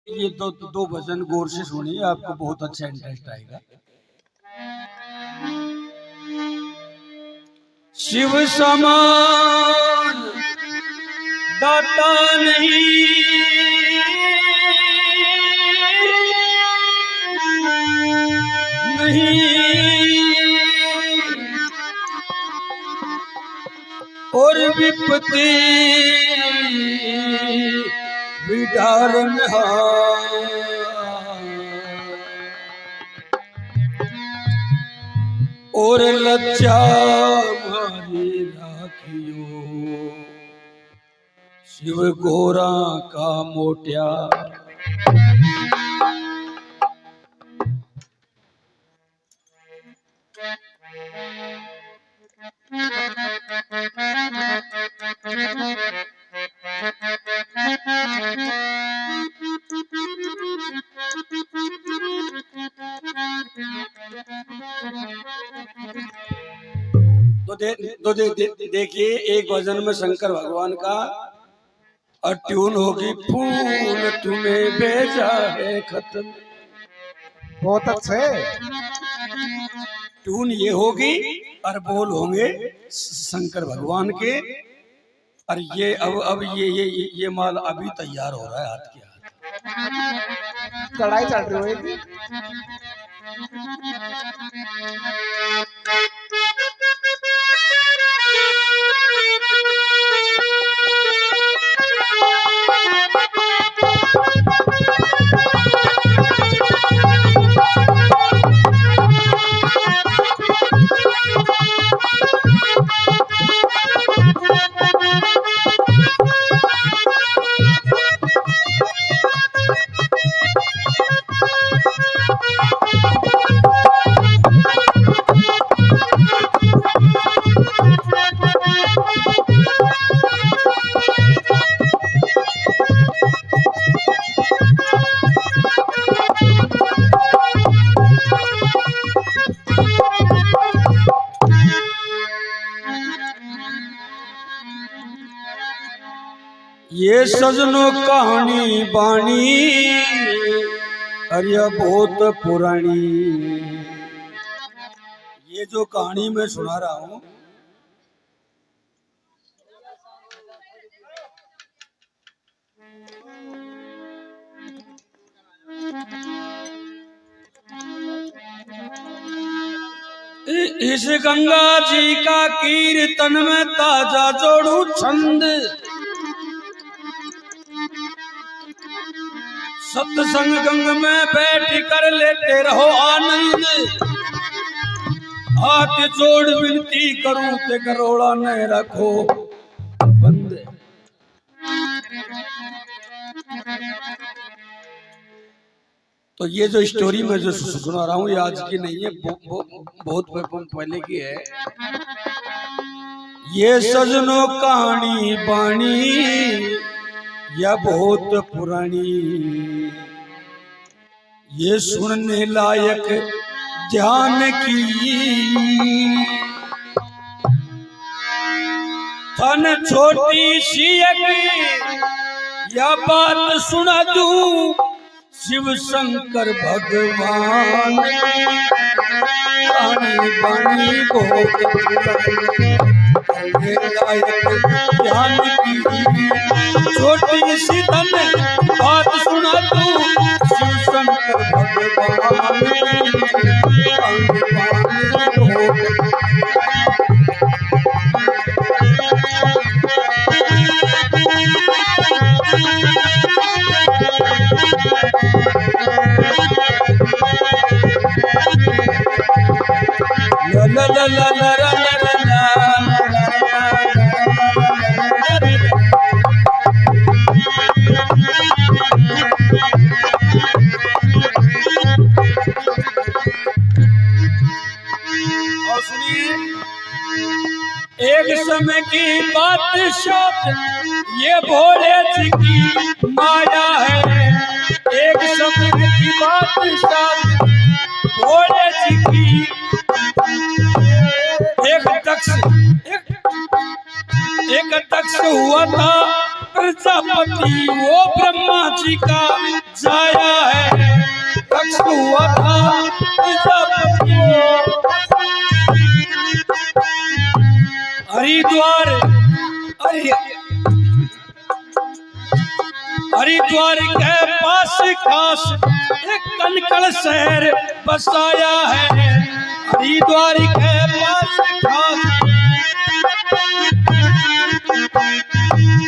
ये दो भजन गौर से सुनिए, आपको बहुत अच्छा इंटरेस्ट आएगा। शिव समान दाता नहीं, और विपत्ति विदारण और लज्जा मारी राखियो, शिव गोरा का मोटिया। देखिए, एक भजन में शंकर भगवान का और ट्यून होगी फूल तुम्हें भेजा है खत्म। बहुत अच्छे ट्यून ये होगी और बोल होंगे शंकर भगवान के। और ये अब ये माल अभी तैयार हो रहा है हाथ के हाथ। कढ़ाई चल रही होगी। ये सजनो कहानी बाणी अरे बहुत पुरानी। ये जो कहानी मैं सुना रहा हूँ, इस गंगा जी का कीर्तन में ताजा जोड़ू छंद, सत्संग गंग में बैठ कर लेते रहो आनंद। हाथ जोड़ विनती करूं ते गरोड़ा न रखो बंद। तो ये जो स्टोरी मैं जो सुना रहा हूँ ये आज की नहीं है, बहुत पहले की है। ये सजनो कहानी बाणी या बहुत पुरानी, ये सुनने लायक ध्यान की। थन छोटी सी या बात सुना दूं शिव शंकर भगवान। कहानी बानी बहुत ध्यान की, छोटी सी तन बात सुना तू शिव शंकर भगवान। ला ला ला ला ला ला ला। और सुनिए, एक समय की बात शायद ये भोले जी की माया है। एक समय की बात शायद भोले जी की। एक तक्ष हुआ था प्रजापति वो ब्रह्मा जी का जाया है, दक्ष हुआ था प्रजापति। हरिद्वार हरिद्वार के पास खास एक कनकड़ शहर बसाया है, हरिद्वार के पास खास,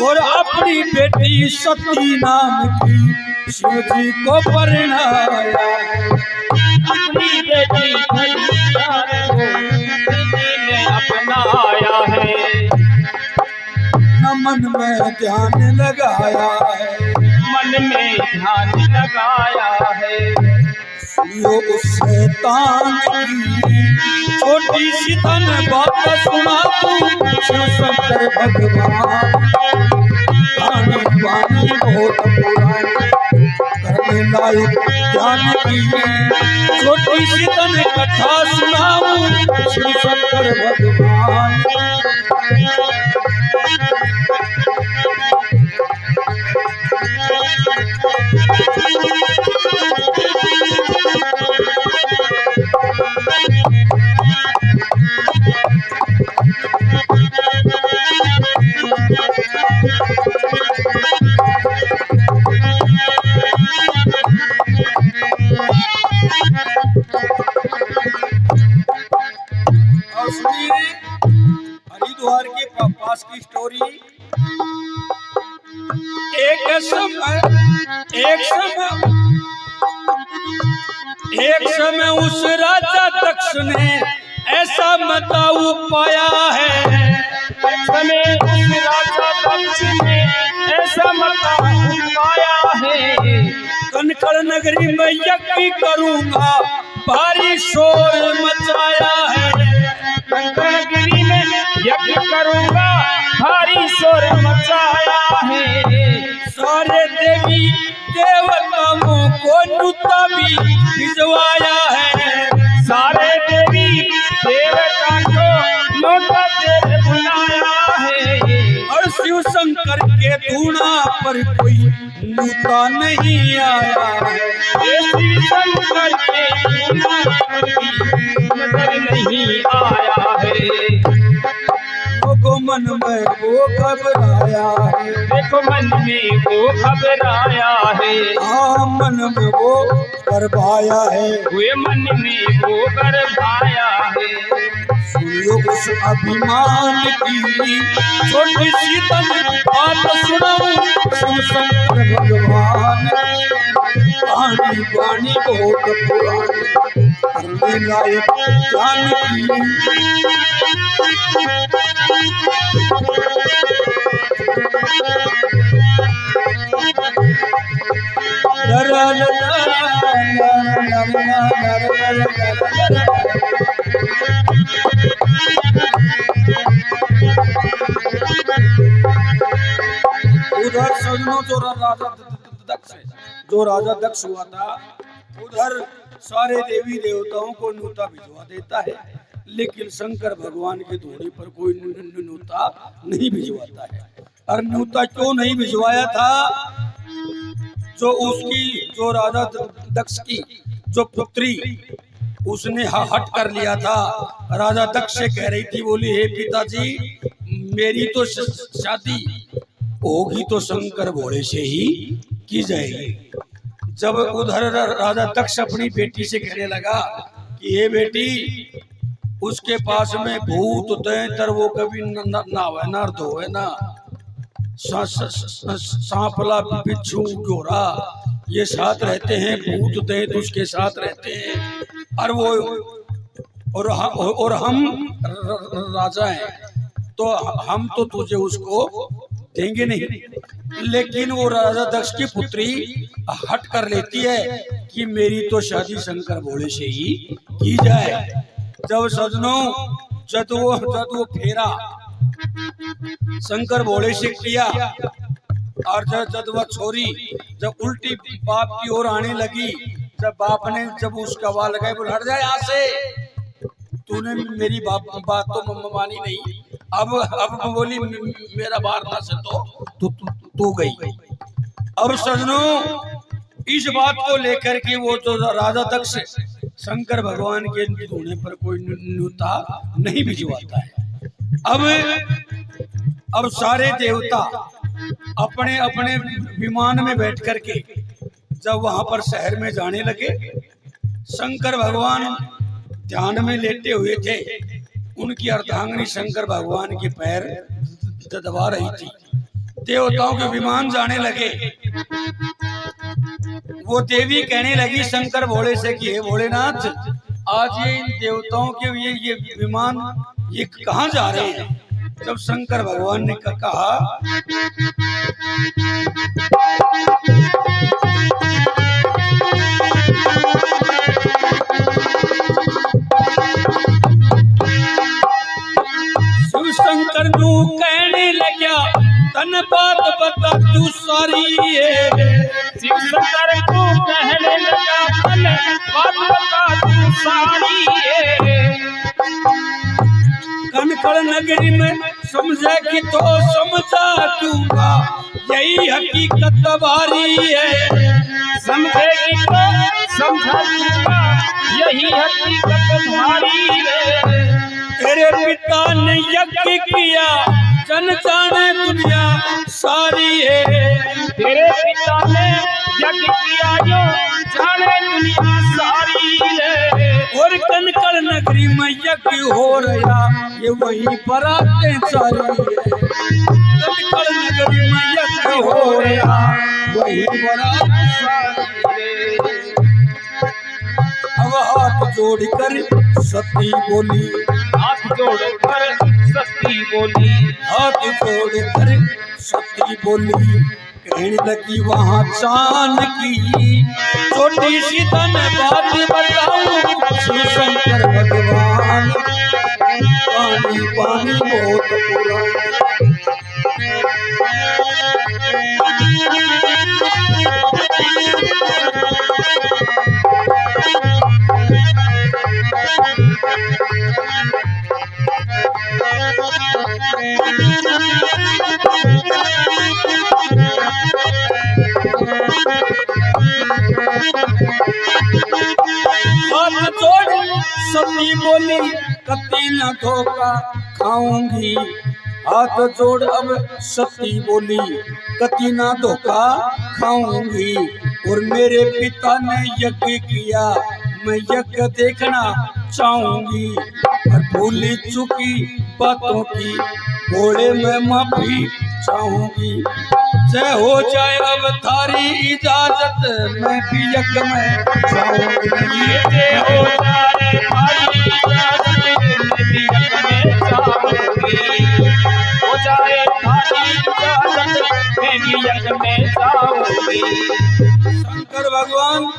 और अपनी बेटी सती नाम की शिव जी को परिणाया, अपनी बेटी ने अपनाया है, न मन में ध्यान लगाया है, मन में ध्यान लगाया है। सुनियो उस शैतान की छोटी सी तन बात सुना तू, शिव शंकर भगवान गाने वाणी बहुत पुरानी, करने लायक ज्ञान की छोटी सी तन कथा सुनाऊं, शिव शंकर भगवान। हरिद्वार के पास की स्टोरी। एक समय उस राजा दक्ष ने ऐसा मताऊ पाया है, एक समय उस राजा दक्ष ने ऐसा मताऊ पाया है, कनकड़ नगरी में यज्ञ करूंगा भारी शोर मचाया है, कंकड़गिरी में यज्ञ करूंगा भारी शोर मचाया है, सारे देवी देवताओं को नुता भी भिजवाया है, सारे देवी देवता को नुता दे बुलाया है, और शिव शंकर के धूना पर कोई नुता नहीं आया है, शिव शंकर के धूना पर नजर नहीं आया है, लोगों मन में वो घबराया है, देखो मन में वो घबराया है, हाँ मन में वो करवाया है, वे मन में वो गरबाया है। सुनियो उस अभिमान की छोटी सी तन बात सुनाऊं, शिव शंकर भगवान कहानी वाणी बहुत पुरानी, करने लायक ज्ञान की। उधर सजनों जो राजा दक्ष हुआ था, उधर सारे देवी देवताओं को न्योता भिजवा देता है, लेकिन शंकर भगवान के धोने पर कोई न्योता नहीं भिजवाता है। और न्योता क्यों नहीं भिजवाया था? जो राजा दक्ष की जो पुत्री उसने हट कर लिया था, राजा दक्ष से कह रही थी, बोली हे पिताजी मेरी तो शादी होगी तो शंकर भोले से ही की जाएगी। जब उधर राजा दक्ष अपनी बेटी से कहने लगा कि हे बेटी उसके पास में भूत दैतर वो कभी नहावे ना धोवे ना, सांपला बिच्छू घोड़ा ये साथ रहते हैं, भूत दैत उसके साथ रहते हैं, और हम राजा हैं तो हम तो तुझे उसको देंगे नहीं। लेकिन वो राजा दक्ष की पुत्री हट कर लेती है कि मेरी तो शादी शंकर भोले से ही की जाए। जब सजनों जब वो फेरा शंकर भोले से किया और जब वह छोरी जब उल्टी बाप की ओर आने लगी, जब बाप ने जब उसका वाल लगाए, बोल हट जाए यहाँ से, तूने मेरी बात तो मानी नहीं। अब बोली मेरा वारना से तो तो गई। अब सजनों इस बात को लेकर के वो तो राजा दक्ष शंकर भगवान के होने पर कोई न्योता नहीं भिजवाता है। अब सारे देवता अपने अपने विमान में बैठ करके जब वहां पर शहर में जाने लगे, शंकर भगवान ध्यान में लेटे हुए थे। उनकी अर्धांगिनी शंकर भगवान के पैर दबा रही थी। देवताओं के विमान जाने लगे। वो देवी कहने लगी शंकर भोले से कि हे भोलेनाथ, आज ये इन देवताओं के ये विमान ये कहाँ जा रहे हैं? जब शंकर भगवान ने कहा शिव शंकर नू कहने लग्या तन बात बता तू सारी है। शिव शंकर को कहने लगा तन बात बता तू सारी है। कनकड़ नगरी में समझे कि तो समझा दूंगा, यही हकीकत बारी है। समझेगी तो समझा दूंगा, यही हकीकत तुम्हारी है। तेरे पिता ने यज्ञ किया जन जाने दुनिया सारी है। तेरे पिता ने यज्ञ किया जो जाने दुनिया सारी है। और कनकड़ नगरी में यज्ञ हो रहा, ये वही बरातें सारी है। कनकड़ नगरी में यज्ञ हो रहा, वही बरातें सारी है। अब हाथ जोड़कर सती बोली, हाथ जोड़कर सती बोली, हाथ जोड़कर सती बोली, कहने लगी वहाँ चांद की छोटी सी तन बात बताऊं। शिव शंकर भगवान पानी पानी बहुत पुराना। हाथ जोड़ सती बोली कती न धोखा खाऊंगी। हाथ जोड़ अब सती बोली कती ना धोखा खाऊंगी। और मेरे पिता ने यज्ञ किया, मैं यज्ञ देखना चाहूंगी। और भूली चुकी बातों की घोड़े में माफी चाहूंगी। जय हो जाए अब थारी इजाजत, मैं भी यज्ञ में जाऊंगी। जय हो जाए थारी इजाजत, मैं भी यज्ञ में जाऊंगी। हो जाए थारी इजाजत, मैं भी यज्ञ में जाऊंगी। शंकर भगवान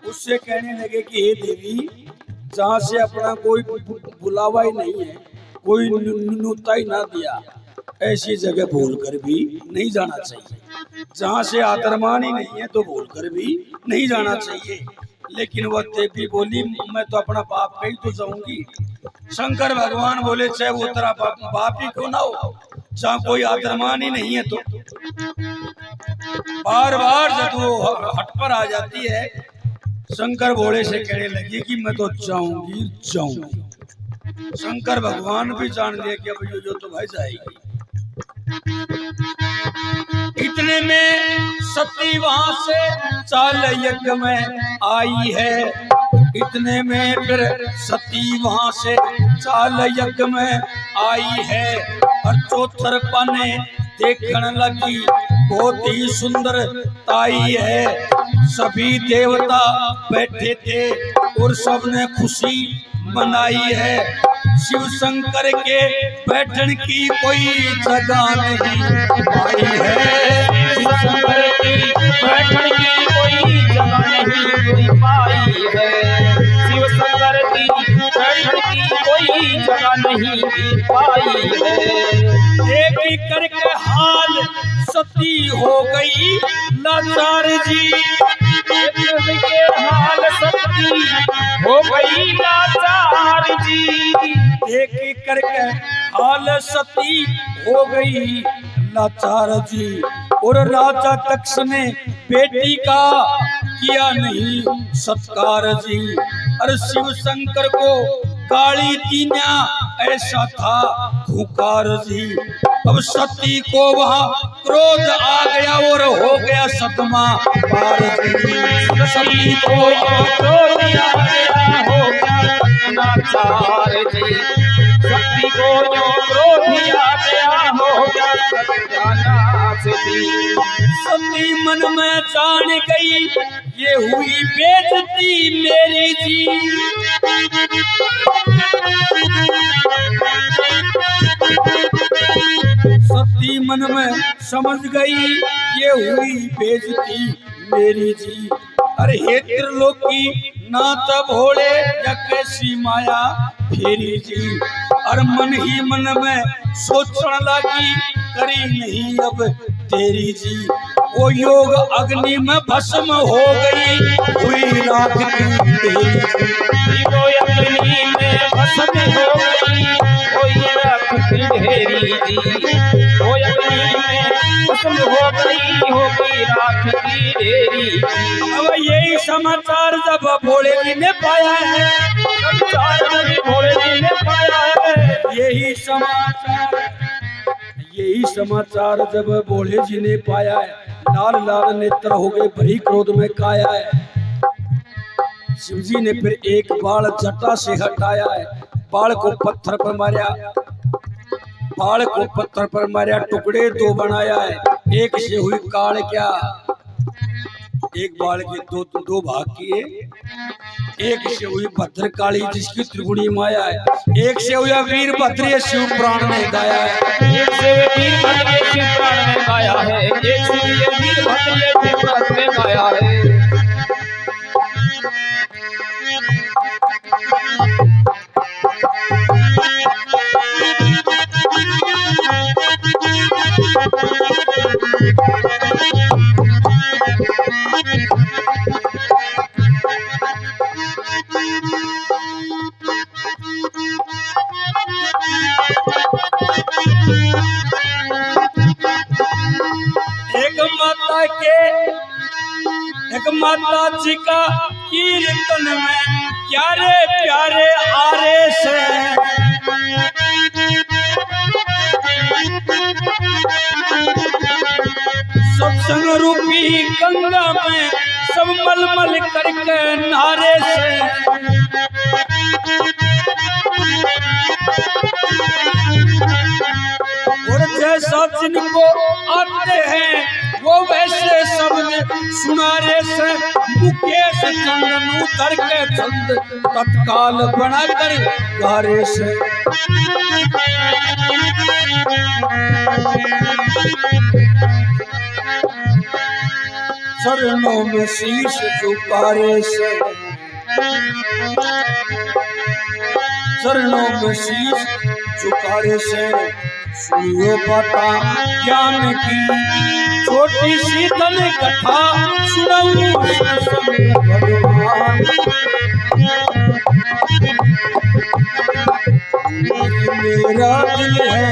उससे कहने लगे कि हे देवी, जहाँ से अपना कोई बुलावा ही नहीं है, कोई न्योता ही ना दिया, ऐसी जगह भूलकर भी नहीं जाना चाहिए। जहाँ से आदरमान ही नहीं है तो भूलकर भी नहीं जाना चाहिए। लेकिन वह देवी बोली मैं तो अपना बाप कहीं तो जाऊंगी। शंकर भगवान बोले चाहे वो तेरा बाप ही क्यों ना हो, जहाँ कोई आदरमान ही नहीं है तो। बार बार जब वो हट पर आ जाती है, शंकर भोले से कहने लगी कि मैं तो जाऊंगी जाऊंगी। शंकर भगवान भी जान लिया कि अब जो तो भाई जाएगी। इतने में सती वहां से चाल यज्ञ में आई है। इतने में फिर सती वहां से चाल यज्ञ में आई है। और चौथर पाने देखने लगी बहुत ही सुंदर ताई है। सभी देवता बैठे थे और सबने खुशी मनाई है। शिव शंकर के बैठन की कोई जगह नहीं आई है। शिव शंकर की बैठन की कोई जगह नहीं पाई है। शिव शंकर की बैठन की कोई जगह नहीं पाई है। एक एक करके हाल सती हो गई लाचार जी। के हाल सती हो गई लाचार जी। एक एक करके हाल सती हो गई लाचार जी। और राजा दक्ष ने बेटी का किया नहीं सत्कार जी। अरे शिव शंकर को काली तीन्या ऐसा था हुकार जी। अब सती को वहां क्रोध आ गया और हो गया सतमा पार जी। सती को क्रोध आ गया हो गया नाचार जी। सती को जो क्रोध आ गया हो गया सत्यानाश जी। सती मन में जान गई ये हुई बेइज्जती मेरी जी। सती मन में समझ गई ये हुई बेइज्जती मेरी जी। अरे हे त्रिलोकी नाथ भोले या कैसी माया फेरी जी। और मन ही मन में सोचने लगी करी नहीं अब तेरी जी। वो योग अग्नि में भस्म हो गई हुई राख की तेरी जी। वो अग्नि में भस्म हो गई हुई राख की ढेरी जी। वो अग्नि में भस्म हो गई राख की ढेरी। अब यही समाचार जब भोले जी ने पाया है, समाचार भोले जी ने पाया है। यही समाचार जब भोले जी ने पाया है, लाल लाल नेत्र हो गए भरी क्रोध में काया है। शिव जी ने फिर एक बाण जटा से हटाया है, बाण को पत्थर पर मारा, बाण को पत्थर पर मारा, टुकड़े दो बनाया है। एक से हुई काल क्या, एक बाण के दो भाग किए। एक से हुई भद्रकाली जिसकी त्रिगुणी माया है। एक से हुआ वीरभद्र शिव पुराण में गाया है। एक से वीरभद्र शिव पुराण में गाया है। एक से वीरभद्र शिव पुराण में गाया है। एक माता जी का कीर्तन में प्यारे प्यारे आरे से सत्संग रूपी गंगा में सब मलमल करके नारे से। और जैसा जिनको आते हैं वो वैसे सबने सुनारे से। मुकेश चंदन उतर के चंद तत्काल बनाकर गारे से। चरणों में शीश झुकारे से, चरणों में शीश झुकारे से। सुनियो बाता ज्ञान की छोटी सी तन कथा सुनाऊं भगवान। मेरा दिल है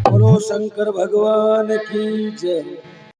बोलो शंकर भगवान की जय।